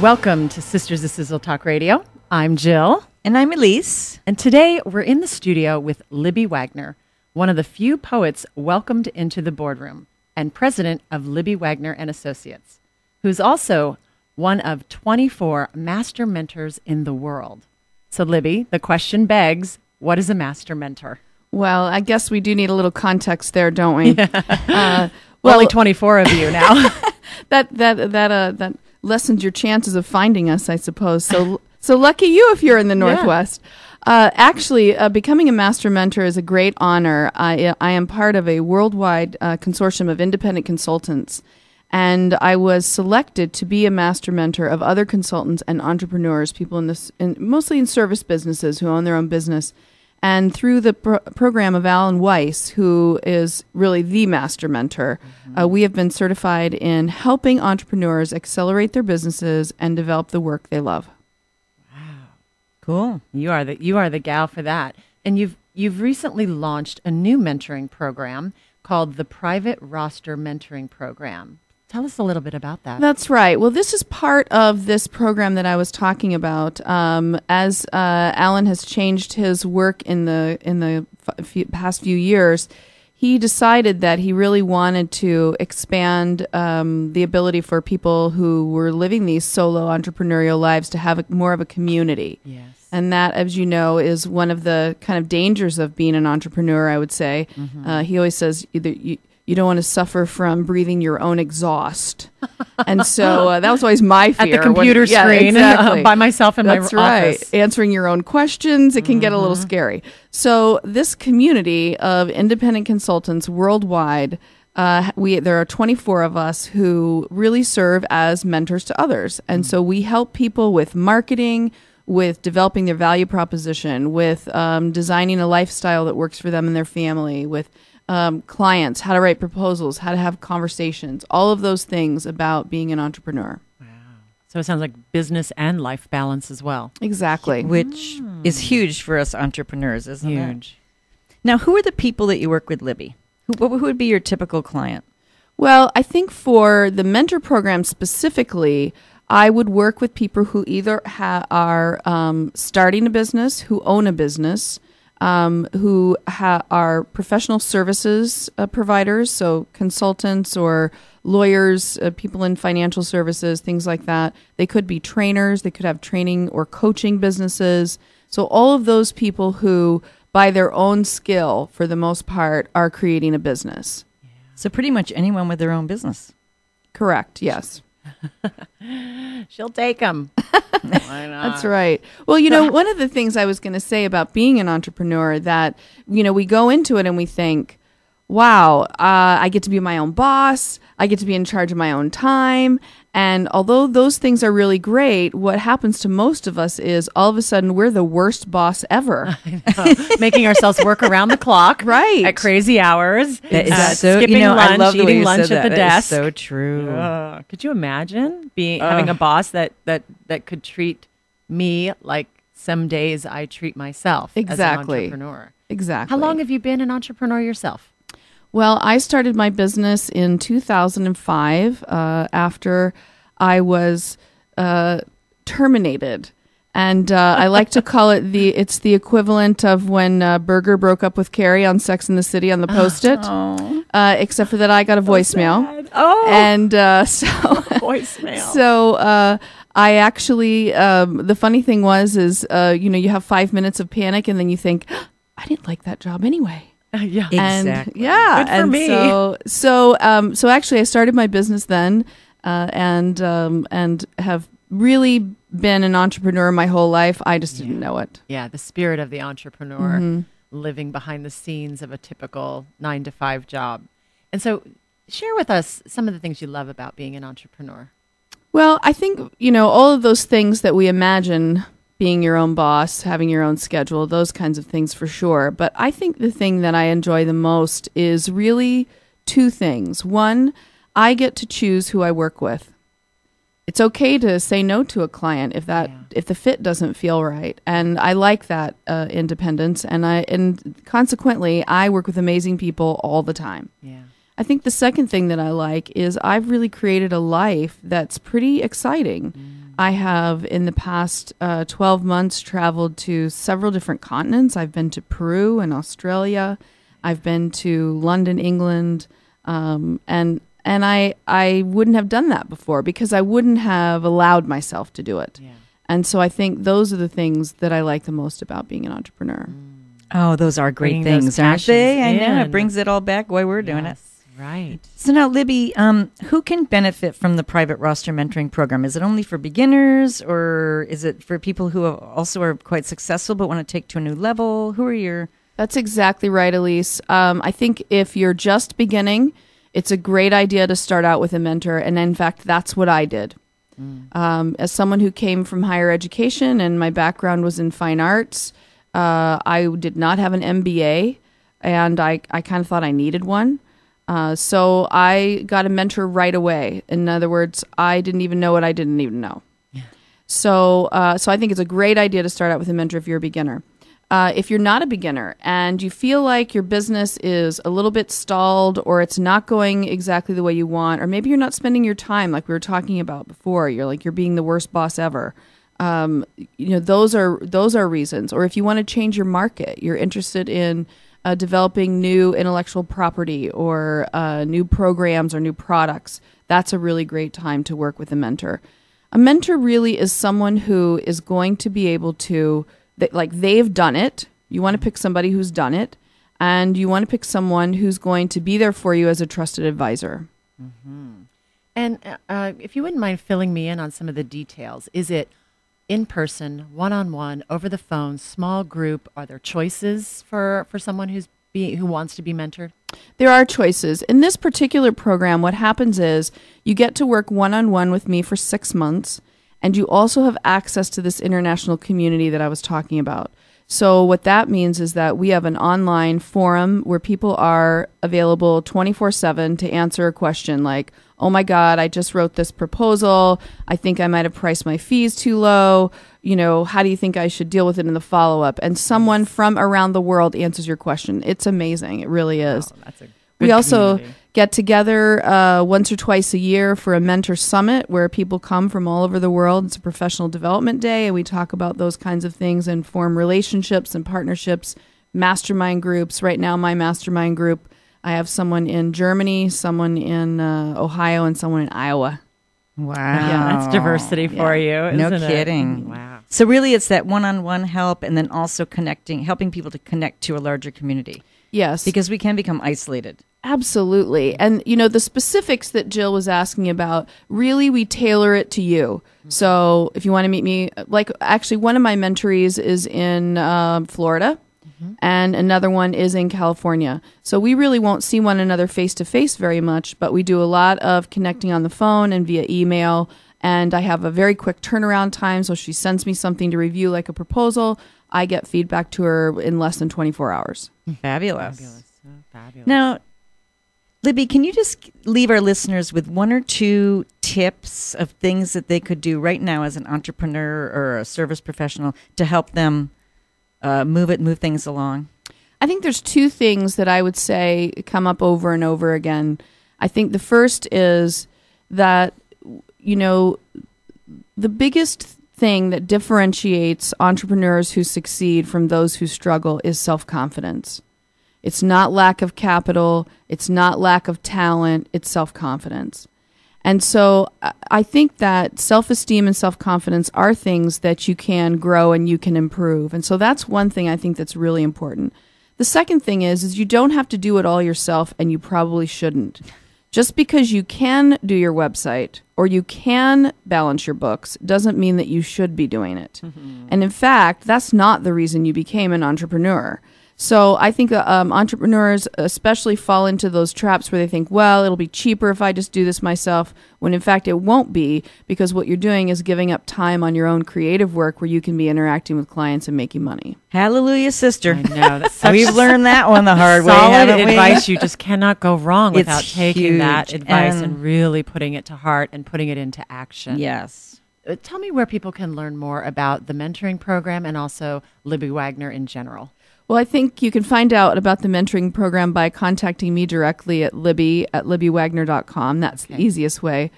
Welcome to Sisters of Sizzle Talk Radio. I'm Jill. And I'm Elise. And today we're in the studio with Libby Wagner, one of the few poets welcomed into the boardroom and president of Libby Wagner and Associates, who's also one of 24 master mentors in the world. So Libby, the question begs, what is a master mentor? Well, I guess we do need a little context there, don't we? Well, only 24 of you now. that lessens your chances of finding us, I suppose. So lucky you if you're in the Northwest. Actually, becoming a master mentor is a great honor. I am part of a worldwide consortium of independent consultants, and I was selected to be a master mentor of other consultants and entrepreneurs, people mostly in service businesses who own their own business. And through the program of Alan Weiss, who is really the master mentor, we have been certified in helping entrepreneurs accelerate their businesses and develop the work they love. Wow, cool! You are the gal for that. And you've recently launched a new mentoring program called the Private Roster Mentoring Program. Tell us a little bit about that. That's right. Well, this is part of this program that I was talking about. As Alan has changed his work in the past few years, he decided that he really wanted to expand the ability for people who were living these solo entrepreneurial lives to have more of a community. Yes. And that, as you know, is one of the kind of dangers of being an entrepreneur, I would say. He always says either you don't want to suffer from breathing your own exhaust. And so that was always my fear. At the computer screen, exactly. By myself in That's my right. office. Answering your own questions, it can get a little scary. So this community of independent consultants worldwide, there are 24 of us who really serve as mentors to others. And so we help people with marketing, with developing their value proposition, with designing a lifestyle that works for them and their family, with clients, how to write proposals, how to have conversations, all of those things about being an entrepreneur. Wow. So it sounds like business and life balance as well. Exactly. Which is huge for us entrepreneurs, isn't it? Huge. Now, who are the people that you work with, Libby? Who would be your typical client? Well, I think for the mentor program specifically, I would work with people who either are starting a business, who own a business, who are professional services providers, so consultants or lawyers, people in financial services, things like that. They could be trainers. They could have training or coaching businesses. So all of those people who, by their own skill, for the most part, are creating a business. Yeah. So pretty much anyone with their own business. Correct, yes. She'll take them. Why not? That's right. Well, one of the things I was going to say about being an entrepreneur that, we go into it and we think, wow, I get to be my own boss. I get to be in charge of my own time. And although those things are really great, what happens to most of us is all of a sudden we're the worst boss ever. I know. Making ourselves work around the clock. Right. At crazy hours. Skipping lunch, I love the way eating you lunch said at the that. desk. That is so true. Could you imagine having a boss that could treat me like some days I treat myself as an entrepreneur? Exactly. How long have you been an entrepreneur yourself? Well, I started my business in 2005 after I was terminated. And I like to call it it's the equivalent of when Berger broke up with Carrie on Sex and the City on the Post-it. Except for that I got a voicemail. And so voicemail. So I actually, the funny thing is you have 5 minutes of panic and then you think, I didn't like that job anyway. Yeah, exactly. Good for me. So actually, I started my business then, and have really been an entrepreneur my whole life. I just didn't know it. Yeah, the spirit of the entrepreneur, living behind the scenes of a typical 9-to-5 job. And so, share with us some of the things you love about being an entrepreneur. Well, I think all of those things that we imagine. Being your own boss, having your own schedule, those kinds of things for sure. But I think the thing that I enjoy the most is really two things. One, I get to choose who I work with. It's okay to say no to a client if the fit doesn't feel right, and I like that independence. And consequently, I work with amazing people all the time. Yeah. I think the second thing that I like is I've really created a life that's pretty exciting. I have, in the past 12 months, traveled to several different continents. I've been to Peru and Australia. I've been to London, England, and I wouldn't have done that before because I wouldn't have allowed myself to do it. Yeah. And so I think those are the things that I like the most about being an entrepreneur. Oh, those are great things, aren't they? I know. It brings it all back why we're doing it. Right. So now, Libby, who can benefit from the private roster mentoring program? Is it only for beginners, or is it for people who also are quite successful but want to take to a new level? Who are your... That's exactly right, Elise. I think if you're just beginning, it's a great idea to start out with a mentor. And in fact, that's what I did. As someone who came from higher education and my background was in fine arts, I did not have an MBA, and I kind of thought I needed one. So I got a mentor right away. In other words, I didn't even know what I didn't even know. Yeah. So I think it's a great idea to start out with a mentor if you're a beginner. If you're not a beginner and you feel like your business is a little bit stalled or it's not going exactly the way you want, or maybe you're not spending your time like we were talking about before, you're being the worst boss ever. Those are reasons. Or if you want to change your market, you're interested in developing new intellectual property or new programs or new products, that's a really great time to work with a mentor. A mentor really is someone who is going to be able to, they've done it. You want to pick somebody who's done it, and you want to pick someone who's going to be there for you as a trusted advisor. Mm-hmm. And if you wouldn't mind filling me in on some of the details, is it in person, one-on-one, over the phone, small group? Are there choices for someone who wants to be mentored? There are choices. In this particular program, what happens is you get to work one-on-one with me for 6 months, and you also have access to this international community that I was talking about. So what that means is that we have an online forum where people are available 24/7 to answer a question like, oh my God, I just wrote this proposal. I think I might have priced my fees too low. How do you think I should deal with it in the follow-up? And someone from around the world answers your question. It's amazing. It really is. Wow, that's a good we also community. Get together once or twice a year for a mentor summit where people come from all over the world. It's a professional development day, and we talk about those kinds of things and form relationships and partnerships, mastermind groups. Right now, my mastermind group, I have someone in Germany, someone in Ohio, and someone in Iowa. Wow. Yeah, that's diversity for you, isn't No it? kidding. Wow. So really it's that one-on-one help, and then also helping people to connect to a larger community. Yes. Because we can become isolated. Absolutely. And, the specifics that Jill was asking about, really we tailor it to you. Mm-hmm. So if you want to meet me, actually one of my mentorees is in Florida. And another one is in California. So we really won't see one another face-to-face very much, but we do a lot of connecting on the phone and via email. And I have a very quick turnaround time, so she sends me something to review like a proposal. I get feedback to her in less than 24 hours. Fabulous. Fabulous. Now, Libby, can you just leave our listeners with one or two tips of things that they could do right now as an entrepreneur or a service professional to help them move things along? I think there's two things that I would say come up over and over again. I think the first is that, the biggest thing that differentiates entrepreneurs who succeed from those who struggle is self-confidence. It's not lack of capital. It's not lack of talent. It's self-confidence. And so I think that self-esteem and self-confidence are things that you can grow and you can improve. And so that's one thing I think that's really important. The second thing is you don't have to do it all yourself, and you probably shouldn't. Just because you can do your website or you can balance your books doesn't mean that you should be doing it. Mm-hmm. And in fact, that's not the reason you became an entrepreneur. So I think entrepreneurs especially fall into those traps where they think, well, it'll be cheaper if I just do this myself, when in fact it won't be, because what you're doing is giving up time on your own creative work where you can be interacting with clients and making money. Hallelujah, sister. I know. That's We've learned that one the hard way, solid haven't we? advice. You just cannot go wrong It's without taking that huge. advice and really putting it to heart and putting it into action. Yes. Tell me where people can learn more about the mentoring program and also Libby Wagner in general. Well, I think you can find out about the mentoring program by contacting me directly at Libby@libbywagner.com. That's the easiest way.